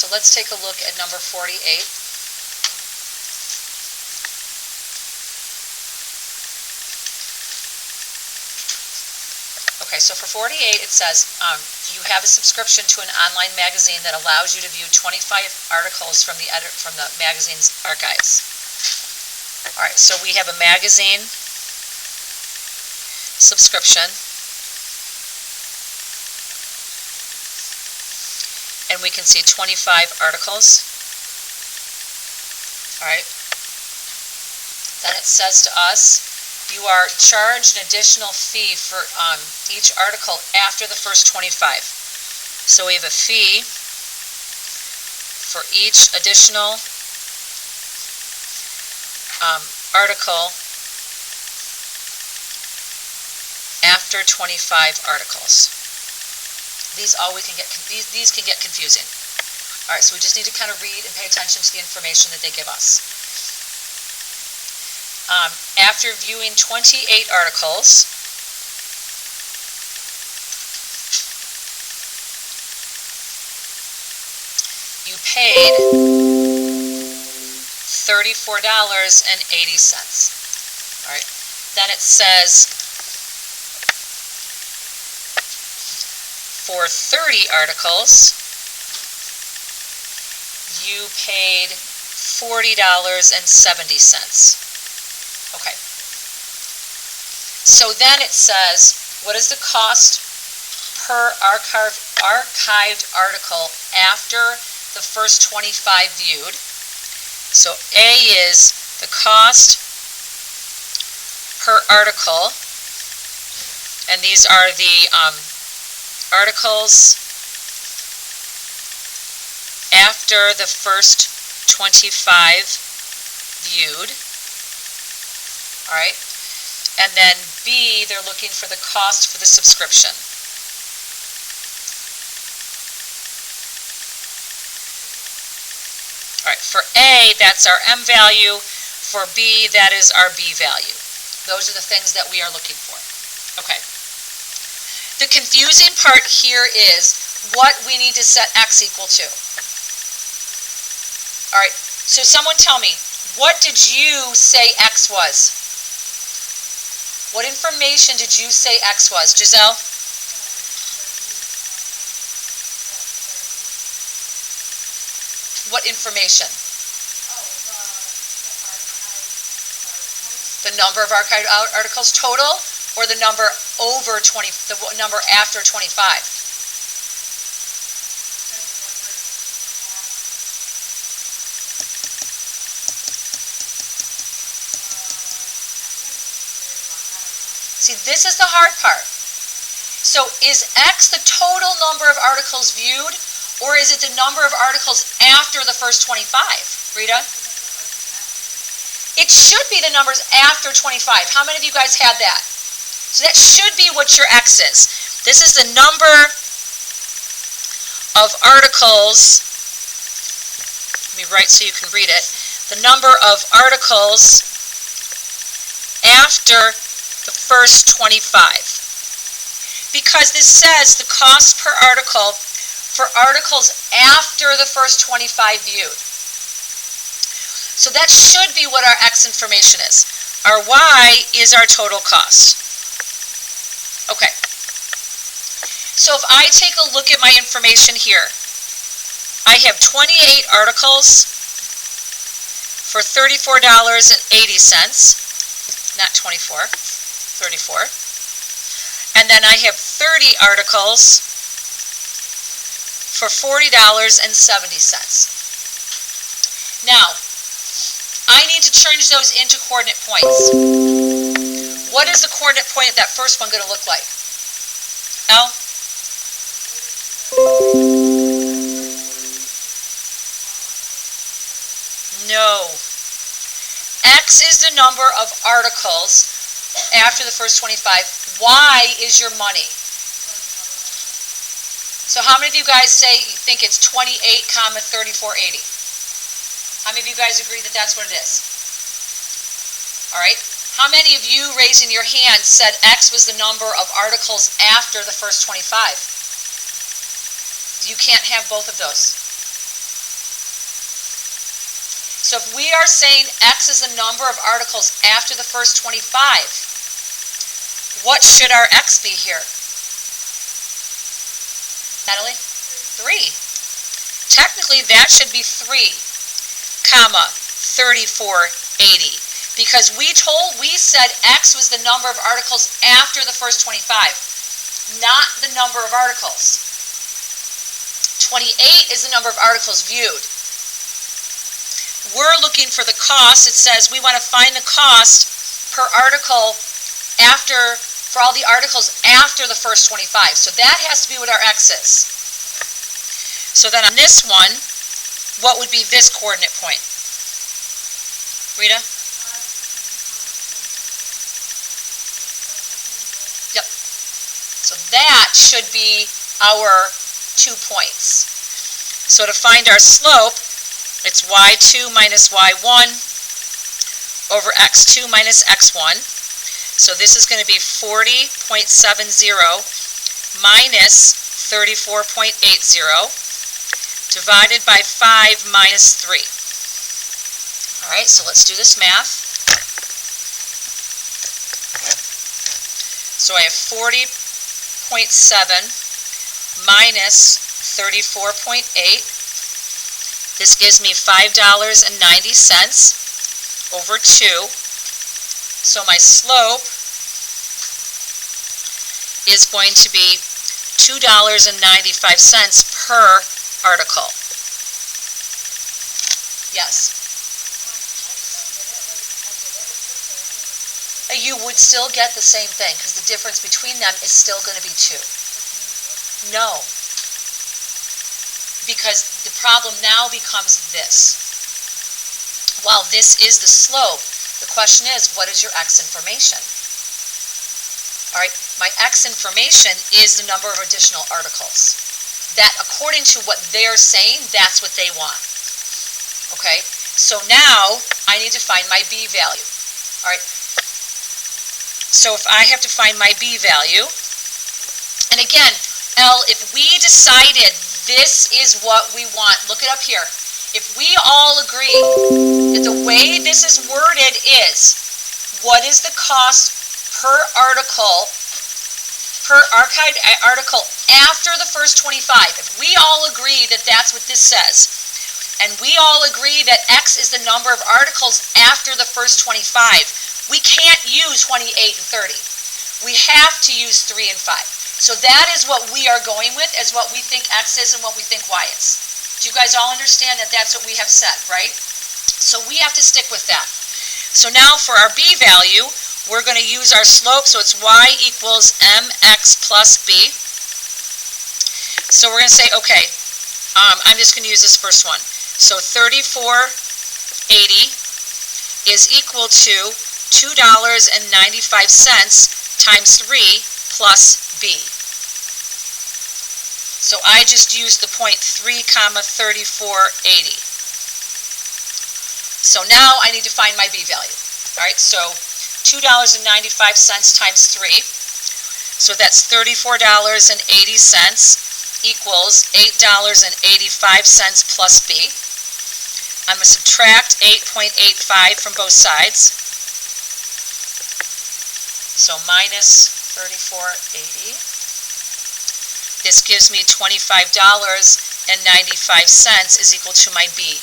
So let's take a look at number 48. Okay, so for 48 it says you have a subscription to an online magazine that allows you to view 25 articles from the magazine's archives. All right, so we have a magazine subscription, and we can see 25 articles. All right, then it says to us, you are charged an additional fee for each article after the first 25. So we have a fee for each additional article after 25 articles. These can get confusing. All right, so we just need to kind of read and pay attention to the information that they give us. After viewing 28 articles, you paid $34.80. All right. Then it says for 30 articles, you paid $40.70. Okay. So then it says, what is the cost per archived article after the first 25 viewed? So A is the cost per article, and these are the articles after the first 25 viewed. All right, and then B, they're looking for the cost for the subscription. All right, for A, that's our M value. For B, that is our B value. Those are the things that we are looking for. Okay. The confusing part here is what we need to set X equal to. All right, so someone tell me, what did you say X was? What information did you say X was? Giselle? What information? The number of archived articles total, or the number over 20, the number after 25? See, this is the hard part. So is X the total number of articles viewed, or is it the number of articles after the first 25? Rita? It should be the numbers after 25. How many of you guys had that? So that should be what your X is. This is the number of articles. Let me write so you can read it. The number of articles after the first 25. Because this says the cost per article for articles after the first 25 viewed. So that should be what our X information is. Our Y is our total cost. Okay. So if I take a look at my information here, I have 28 articles for $34.80, not 24, 34. And then I have 30 articles for $40.70. Now, I need to change those into coordinate points. What is the coordinate point of that first one going to look like? L? No. X is the number of articles after the first 25. Y is your money. So how many of you guys think it's 28, 3480? How many of you guys agree that that's what it is? All right. How many of you raising your hand said X was the number of articles after the first 25? You can't have both of those. So if we are saying X is the number of articles after the first 25, what should our X be here? Natalie? 3. Technically, that should be 3, comma, 3480. Because we said X was the number of articles after the first 25, not the number of articles. 28 is the number of articles viewed. We're looking for the cost. It says we want to find the cost per article for all the articles after the first 25. So that has to be what our X is. So then on this one, what would be this coordinate point? Rita? Yep. So that should be our 2 points. So to find our slope, it's y2 minus y1 over x2 minus x1. So this is going to be 40.70 minus 34.80 divided by 5 minus 3. All right, so let's do this math. So I have 40.7 minus 34.8. This gives me $5.90 over 2. So my slope is going to be $2.95 per article. Yes. You would still get the same thing because the difference between them is still going to be 2. No. Because the problem now becomes this. While this is the slope, the question is, what is your X information? All right, my X information is the number of additional articles. That, according to what they're saying, that's what they want. Okay, so now I need to find my B value. All right, so if I have to find my B value, and again, L, if we decided this is what we want, look it up here. If we all agree that the way this is worded is, what is the cost per article, per archived article after the first 25? If we all agree that that's what this says, and we all agree that X is the number of articles after the first 25, we can't use 28 and 30. We have to use 3 and 5. So that is what we are going with, as what we think X is and what we think Y is. Do you guys all understand that that's what we have said, right? So we have to stick with that. So now for our B value, we're going to use our slope, so it's y equals mx plus b. So we're going to say, okay, I'm just going to use this first one. So 3480 is equal to $2.95 times 3 plus b. So I just used the point 3 comma 3480. So now I need to find my B value. All right, so $2.95 times 3. So that's $34.80 equals $8.85 plus B. I'm going to subtract 8.85 from both sides. So minus 34.80. This gives me $25.95 is equal to my B.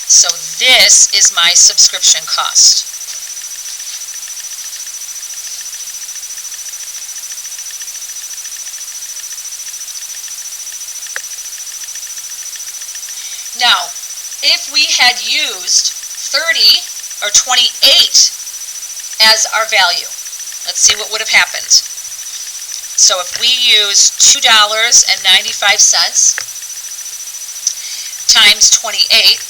So this is my subscription cost. Now, if we had used 30 or 28 as our value, let's see what would have happened. So if we use $2.95 times 28,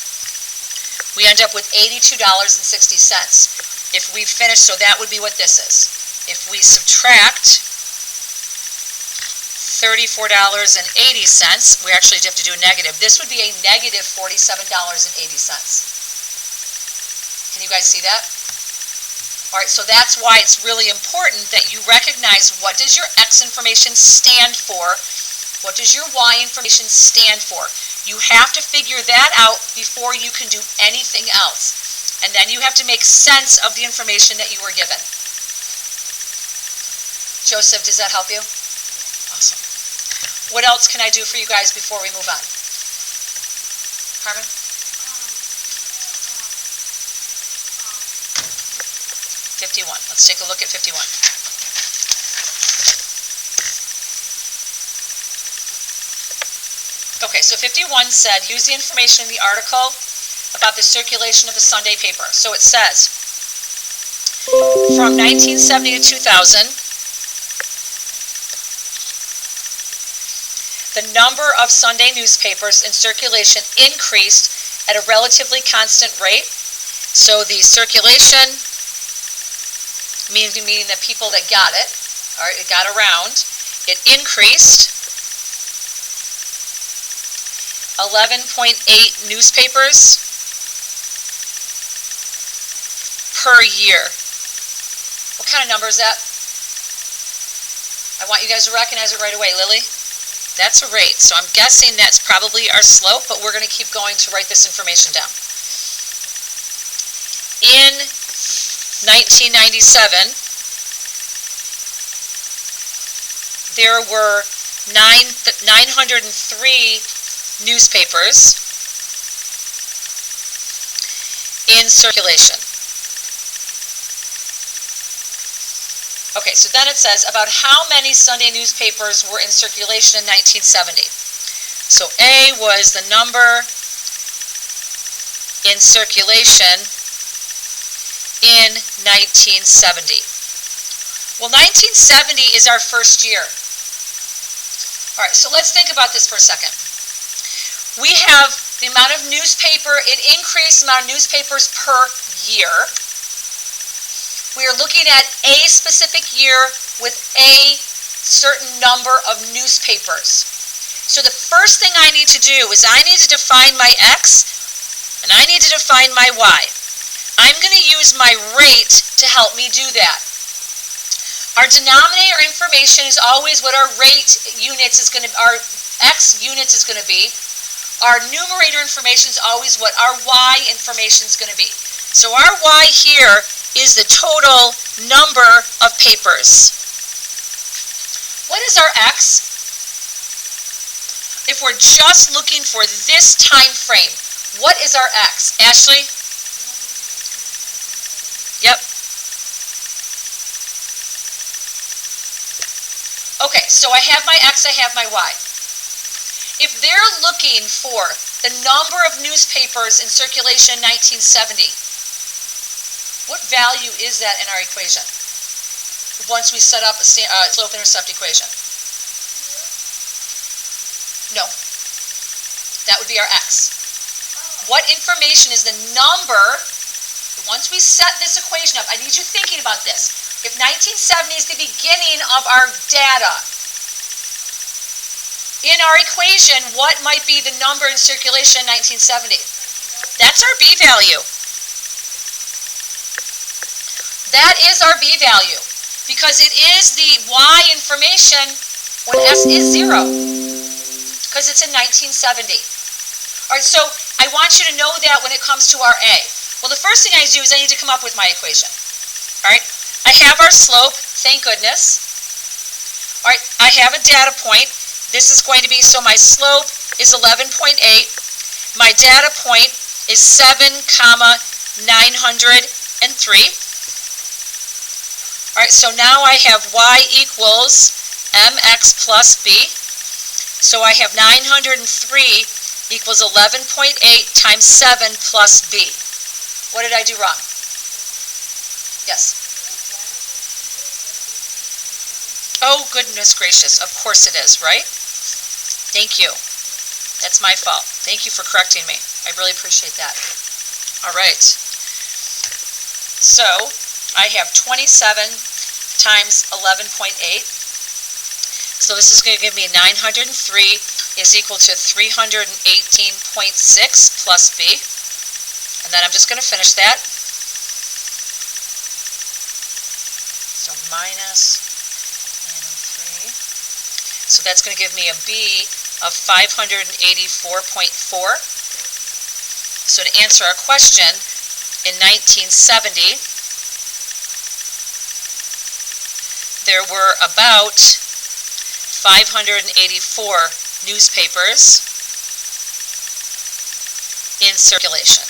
we end up with $82.60. If we finish, so that would be what this is. If we subtract $34.80, we actually have to do a negative. This would be a negative $47.80. Can you guys see that? All right, so that's why it's really important that you recognize what does your X information stand for, what does your Y information stand for. You have to figure that out before you can do anything else. And then you have to make sense of the information that you were given. Joseph, does that help you? Awesome. What else can I do for you guys before we move on? Carmen? 51. Let's take a look at 51. Okay, so 51 said, use the information in the article about the circulation of the Sunday paper. So it says, from 1970 to 2000, the number of Sunday newspapers in circulation increased at a relatively constant rate. So the circulation, meaning the people that got it, or it got around, it increased 11.8 newspapers per year. What kind of number is that? I want you guys to recognize it right away. Lily? That's a rate. So I'm guessing that's probably our slope, but we're going to keep going to write this information down. In 1997, there were 903 newspapers in circulation. Okay, so then it says about how many Sunday newspapers were in circulation in 1970. So A was the number in circulation in 1970. Well, 1970 is our first year. All right, so let's think about this for a second. We have the amount of newspaper, it increased the amount of newspapers per year. We are looking at a specific year with a certain number of newspapers. So the first thing I need to do is I need to define my x and I need to define my y. I'm going to use my rate to help me do that. Our denominator information is always what our rate units is going to, our x units is going to be. Our numerator information is always what our y information is going to be. So our y here is the total number of papers. What is our x? If we're just looking for this time frame, what is our x? Ashley? Yep. Okay, so I have my x, I have my y. If they're looking for the number of newspapers in circulation in 1970, what value is that in our equation? Once we set up a slope-intercept equation. No. That would be our x. What information is the number, once we set this equation up, I need you thinking about this. If 1970 is the beginning of our data, in our equation, what might be the number in circulation in 1970? That's our b value. That is our b value because it is the y information when s is 0 because it's in 1970. All right, so I want you to know that when it comes to our a. Well, the first thing I do is I need to come up with my equation. All right, I have our slope, thank goodness. All right, I have a data point. This is going to be, so my slope is 11.8. My data point is 7,903. All right, so now I have y equals mx plus b. So I have 903 equals 11.8 times 7 plus b. What did I do wrong? Yes. Oh, goodness gracious. Of course it is, right? Thank you. That's my fault. Thank you for correcting me. I really appreciate that. All right. So I have 27 times 11.8. So this is going to give me 903 is equal to 318.6 plus b. And then I'm just going to finish that. So minus 903. So that's going to give me a b of 584.4. So to answer our question, in 1970, there were about 584 newspapers in circulation.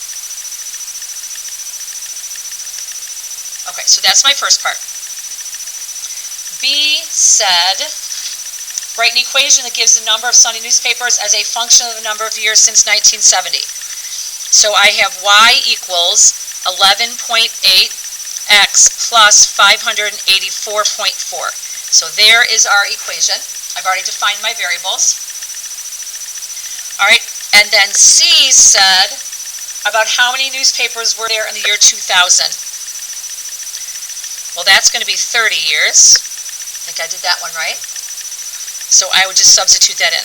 Okay, so that's my first part. B said, write an equation that gives the number of Sunday newspapers as a function of the number of years since 1970. So I have y equals 11.8x plus 584.4. So there is our equation. I've already defined my variables. All right, and then C said about how many newspapers were there in the year 2000. Well, that's going to be 30 years. I think I did that one right. So I would just substitute that in.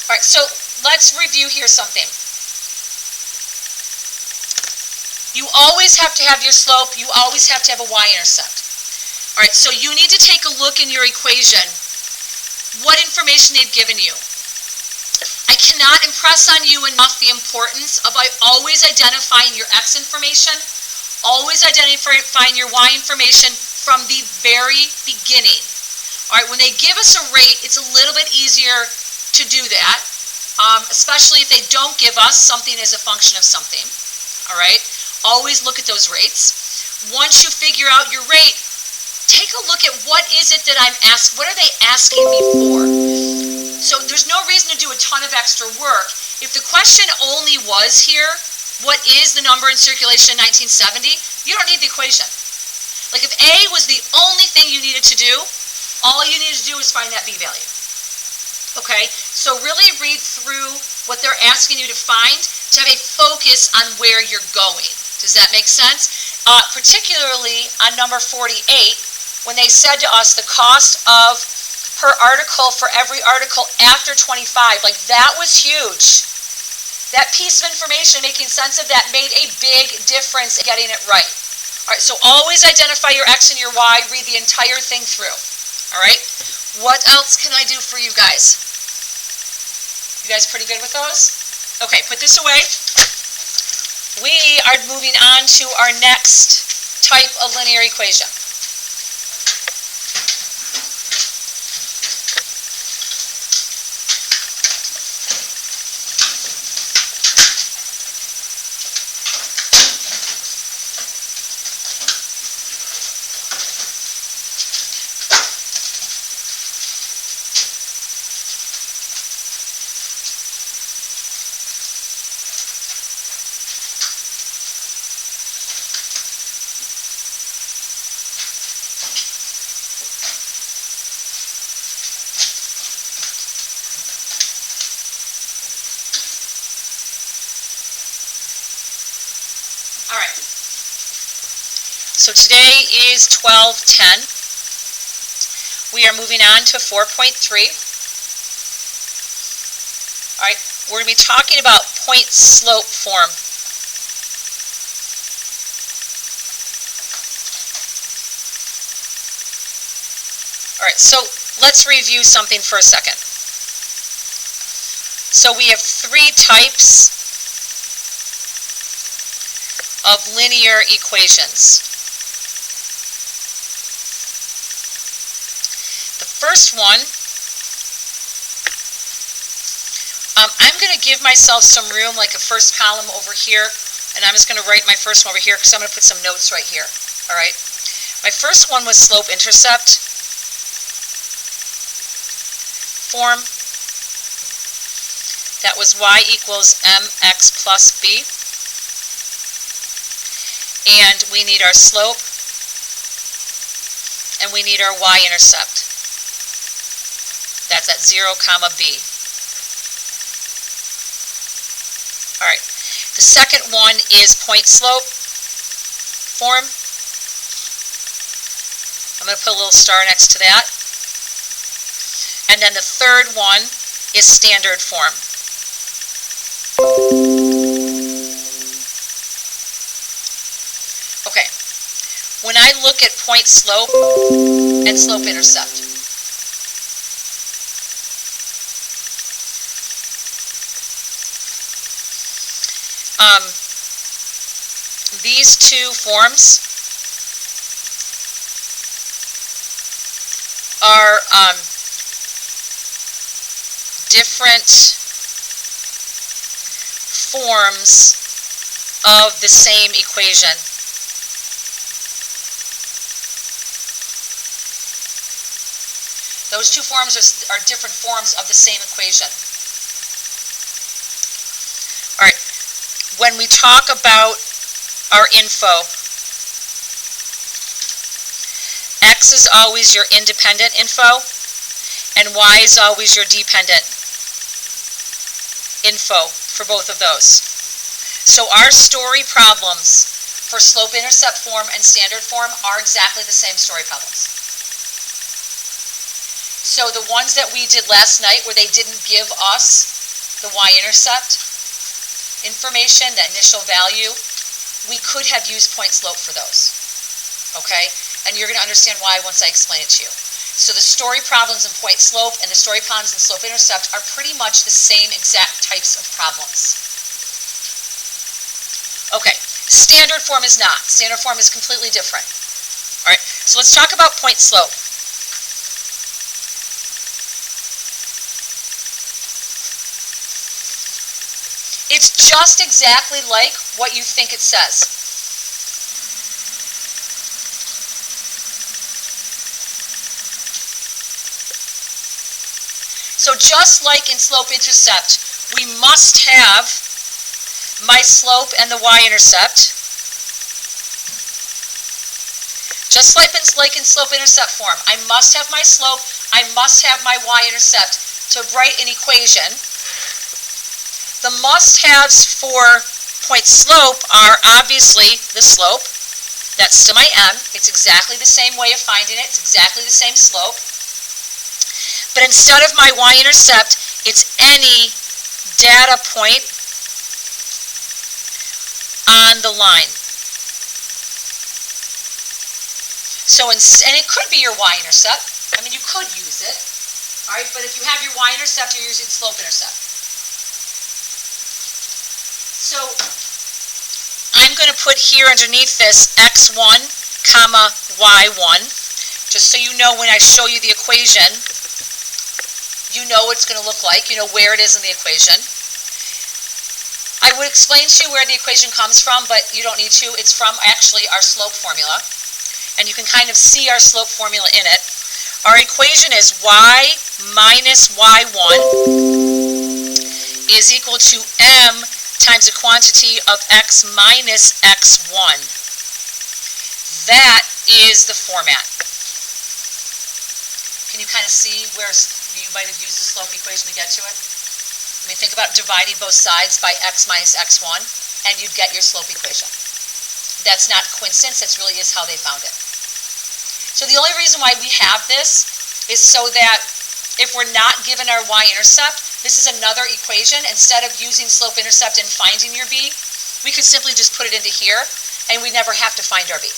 All right, so let's review here something. You always have to have your slope. You always have to have a y-intercept. All right, so you need to take a look in your equation what information they've given you. I cannot impress on you enough the importance of always identifying your x information, always identifying your y information from the very beginning. All right, when they give us a rate, it's a little bit easier to do that, especially if they don't give us something as a function of something. All right, always look at those rates. Once you figure out your rate, take a look at what is it that I'm asking, what are they asking me for? So there's no reason to do a ton of extra work. If the question only was here, what is the number in circulation in 1970, you don't need the equation. Like if A was the only thing you needed to do, all you need to do is find that B value. Okay, so really read through what they're asking you to find to have a focus on where you're going. Does that make sense? Particularly on number 48, when they said to us the cost of per article for every article after 25, like that was huge. That piece of information, making sense of that, made a big difference in getting it right. All right, so always identify your x and your y, read the entire thing through. All right, what else can I do for you guys? You guys pretty good with those? Okay, put this away. We are moving on to our next type of linear equation. So today is 12:10. We are moving on to 4.3. All right, we're going to be talking about point slope form. All right, so let's review something for a second. So we have three types of linear equations. The first one, I'm going to give myself some room, like a first column over here, and I'm just going to write my first one over here because I'm going to put some notes right here. All right. My first one was slope-intercept form. That was y equals mx plus b. And we need our slope, and we need our y-intercept. That's at 0, b. All right. The second one is point slope form. I'm going to put a little star next to that. And then the third one is standard form. Okay. When I look at point point slope and slope intercept. These two forms are different forms of the same equation. Those two forms are different forms of the same equation. All right, when we talk about our info, X is always your independent info, and Y is always your dependent info for both of those. So our story problems for slope-intercept form and standard form are exactly the same story problems. So the ones that we did last night where they didn't give us the y-intercept information, that initial value, we could have used point slope for those. Okay? And you're going to understand why once I explain it to you. So the story problems in point slope and the story problems in slope intercept are pretty much the same exact types of problems. Okay, standard form is not. Standard form is completely different. All right, so let's talk about point slope. It's just exactly like what you think it says. So just like in slope-intercept, we must have my slope and the y-intercept. Just like in slope-intercept form, I must have my slope, I must have my y-intercept to write an equation. The must-haves for point slope are obviously the slope. That's to my m. It's exactly the same way of finding it. It's exactly the same slope. But instead of my y-intercept, it's any data point on the line. So, and it could be your y-intercept. I mean, you could use it. All right, but if you have your y-intercept, you're using slope-intercept. So, I'm going to put here underneath this x1, comma, y1, just so you know when I show you the equation, you know what it's going to look like, you know where it is in the equation. I would explain to you where the equation comes from, but you don't need to. It's from actually our slope formula, and you can kind of see our slope formula in it. Our equation is y minus y1 is equal to m times a quantity of x minus x1. That is the format. Can you kind of see where you might have used the slope equation to get to it? I mean, think about dividing both sides by x minus x1, and you'd get your slope equation. That's not coincidence, that really is how they found it. So the only reason why we have this is so that if we're not given our y-intercept, this is another equation. Instead of using slope-intercept and finding your b, we could simply just put it into here, and we'd never have to find our b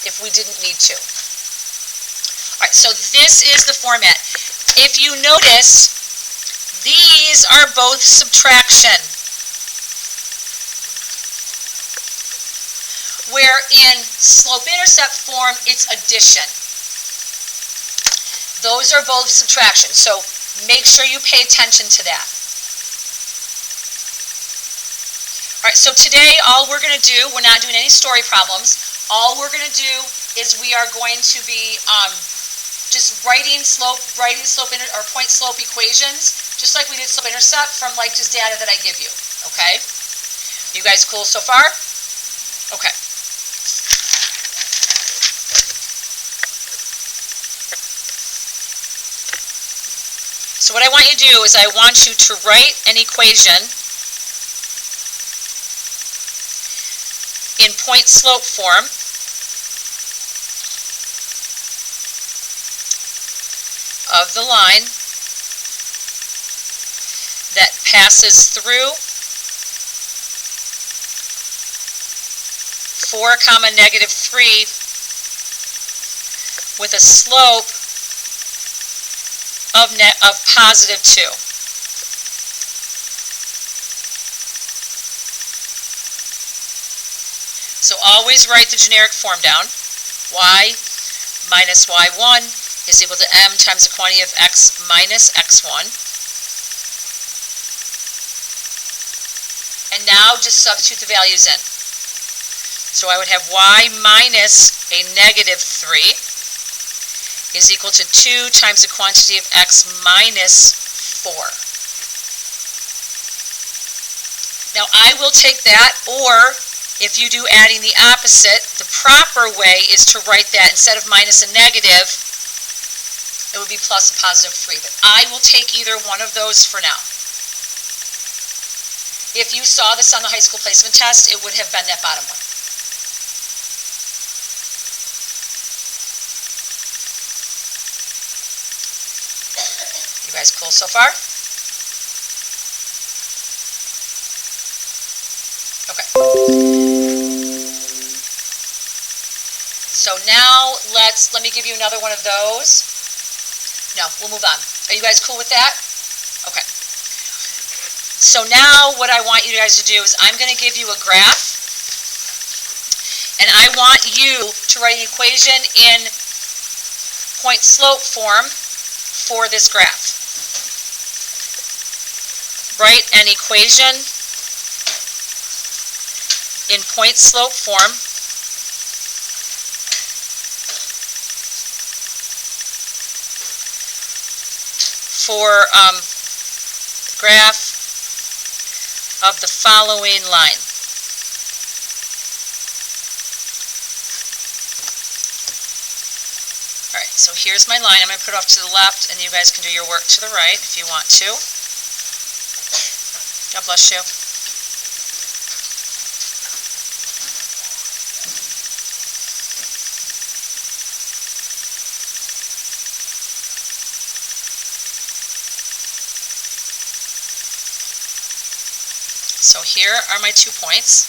if we didn't need to. All right, so this is the format. If you notice, these are both subtraction. Where in slope-intercept form, it's addition. Those are both subtraction, so make sure you pay attention to that. All right, so today all we're going to do, we're not doing any story problems. All we're going to do is we are going to be just writing point slope equations, just like we did slope intercept from like just data that I give you. Okay? You guys cool so far? Okay. So what I want you to do is I want you to write an equation in point slope form of the line that passes through 4, -3 with a slope of positive 2. So always write the generic form down. Y minus y1 is equal to m times the quantity of x minus x1. And now just substitute the values in. So I would have y minus a negative 3 is equal to 2 times the quantity of x minus 4. Now I will take that, or if you do adding the opposite, the proper way is to write that instead of minus and negative, it would be plus and positive 3. But I will take either one of those for now. If you saw this on the high school placement test, it would have been that bottom one. You guys cool so far? Okay. So now let me give you another one of those. No, we'll move on. Are you guys cool with that? Okay. So now what I want you guys to do is I'm going to give you a graph, and I want you to write an equation in point slope form for this graph. Write an equation in point slope form for the graph of the following line. Alright, so here's my line. I'm going to put it off to the left, and you guys can do your work to the right if you want to. God bless you. So here are my 2 points.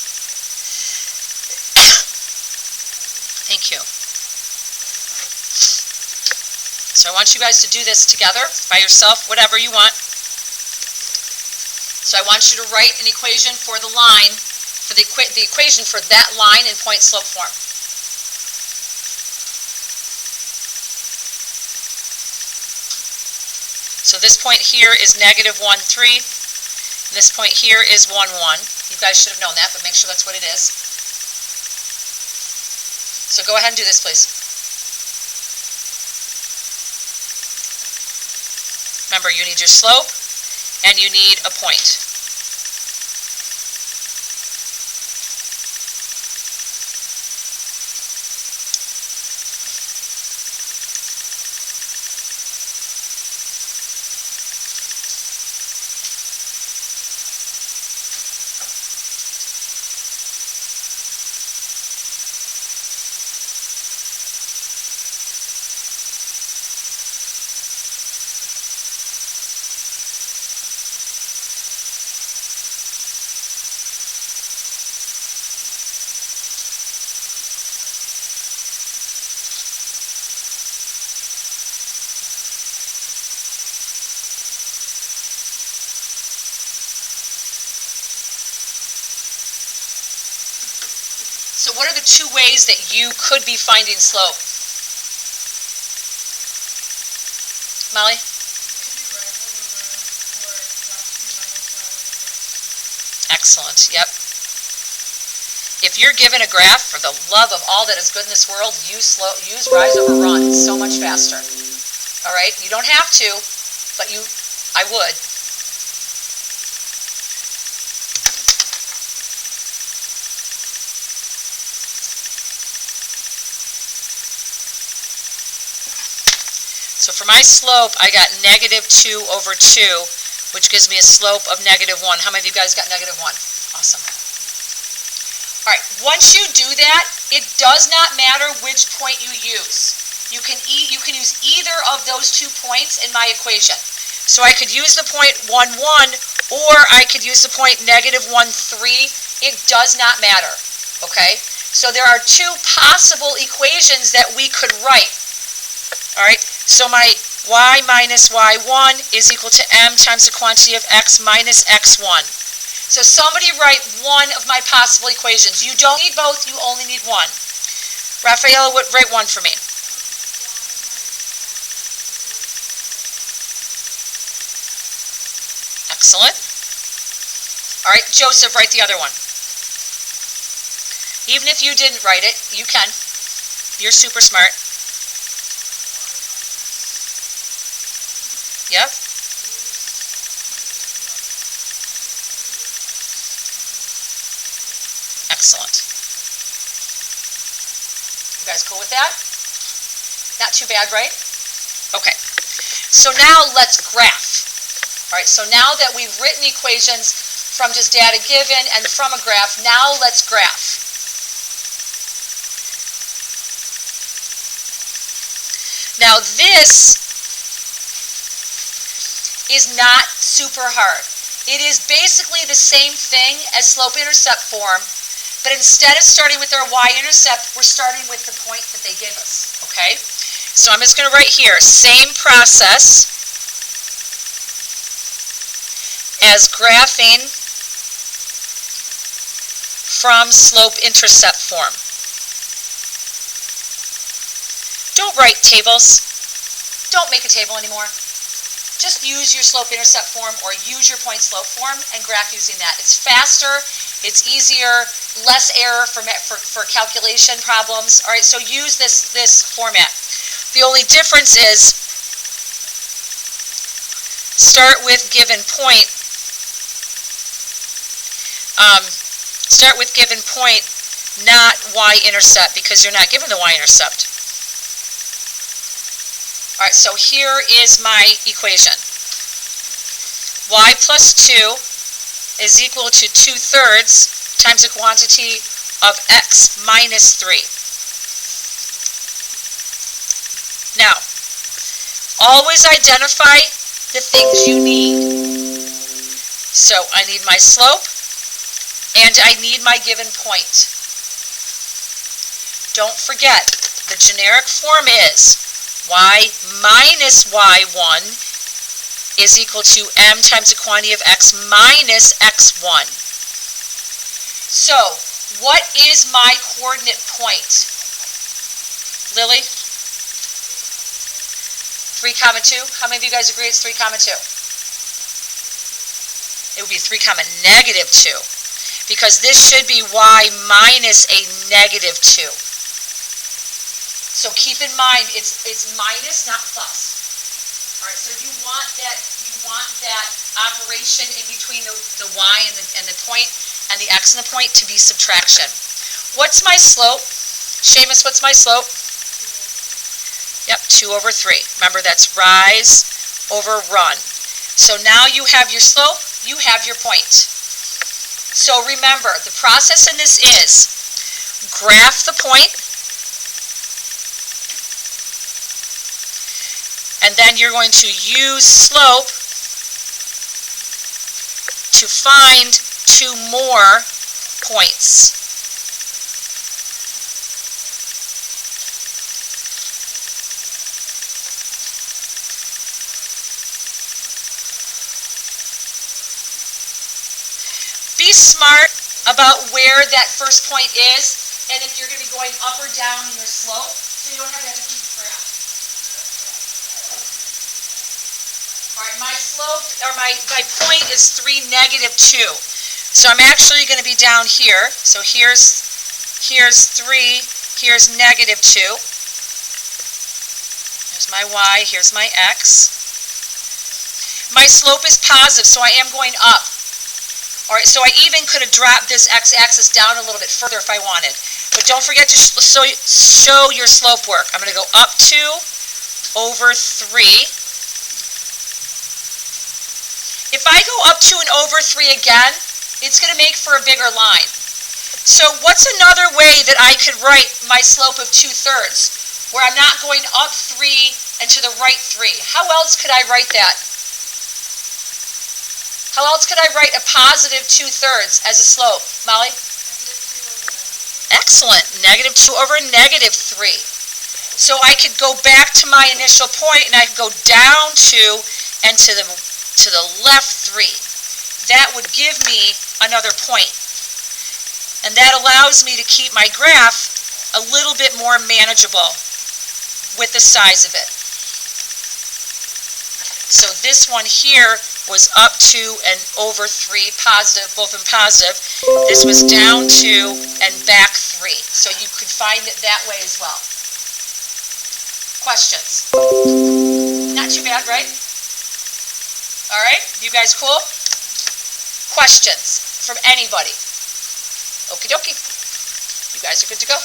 Thank you. So I want you guys to do this together, by yourself, whatever you want. So I want you to write an equation for the line, for the equation for that line in point slope form. So this point here is negative 1, 3. And this point here is 1, 1. You guys should have known that, but make sure that's what it is. So go ahead and do this, please. Remember, you need your slope, and you need a point. So what are the 2 ways that you could be finding slope? Molly? Excellent, yep. If you're given a graph, for the love of all that is good in this world, use rise over run. It's so much faster. All right? You don't have to, but I would. So for my slope, I got negative 2 over 2, which gives me a slope of negative 1. How many of you guys got negative 1? Awesome. All right, once you do that, it does not matter which point you use. You can use either of those 2 points in my equation. So I could use the point 1, 1, or I could use the point negative 1, 3. It does not matter, okay? So there are 2 possible equations that we could write All right, so my y minus y1 is equal to m times the quantity of x minus x1. So somebody write one of my possible equations. You don't need both, you only need one. Rafaela, write one for me. Excellent. All right, Joseph, write the other one. Even if you didn't write it, you can. You're super smart. Yep. Excellent. You guys cool with that? Not too bad, right? Okay. So now let's graph. All right, so now that we've written equations from just data given and from a graph, now let's graph. Now this is not super hard. It is basically the same thing as slope-intercept form, but instead of starting with our y-intercept, we're starting with the point that they give us, okay? So I'm just going to write here, same process as graphing from slope-intercept form. Don't write tables. Don't make a table anymore. Just use your slope-intercept form or use your point-slope form and graph using that. It's faster, it's easier, less error for calculation problems. All right, so use this format. The only difference is start with given point. Start with given point, not y-intercept, because you're not given the y-intercept. All right, so here is my equation. Y plus 2 is equal to 2/3 times the quantity of x minus 3. Now, always identify the things you need. So I need my slope, and I need my given point. Don't forget, the generic form is y minus y1 is equal to m times the quantity of x minus x1. So, what is my coordinate point? Lily? 3, 2? How many of you guys agree it's 3, 2? It would be 3, -2. Because this should be y minus a -2. So keep in mind, it's minus, not plus. All right, so you want that operation in between the y and the point and the x and the point to be subtraction. What's my slope? Seamus, what's my slope? Yep, 2/3. Remember, that's rise over run. So now you have your slope, you have your point. So remember, the process in this is graph the point, and then you're going to use slope to find 2 more points. Be smart about where that first point is, and if you're going to be going up or down in your slope, so you don't have that huge graph. All right, my slope, or my point is 3, -2. So I'm actually going to be down here. So here's 3, here's -2. Here's my y, here's my x. My slope is positive, so I am going up. All right, so I even could have dropped this x-axis down a little bit further if I wanted. But don't forget to show your slope work. I'm going to go up 2/3. If I go up 2 and over 3 again, it's going to make for a bigger line. So what's another way that I could write my slope of 2/3, where I'm not going up 3 and to the right 3? How else could I write that? How else could I write a positive 2/3 as a slope? Molly? Excellent. -2/3. So I could go back to my initial point, and I could go down 2 and to the left 3. That would give me another point. And that allows me to keep my graph a little bit more manageable with the size of it. So this one here was up 2 and over 3, positive, both in positive. This was down 2 and back 3. So you could find it that way as well. Questions? Not too bad, right? All right, you guys cool? Questions from anybody? Okie dokie. You guys are good to go.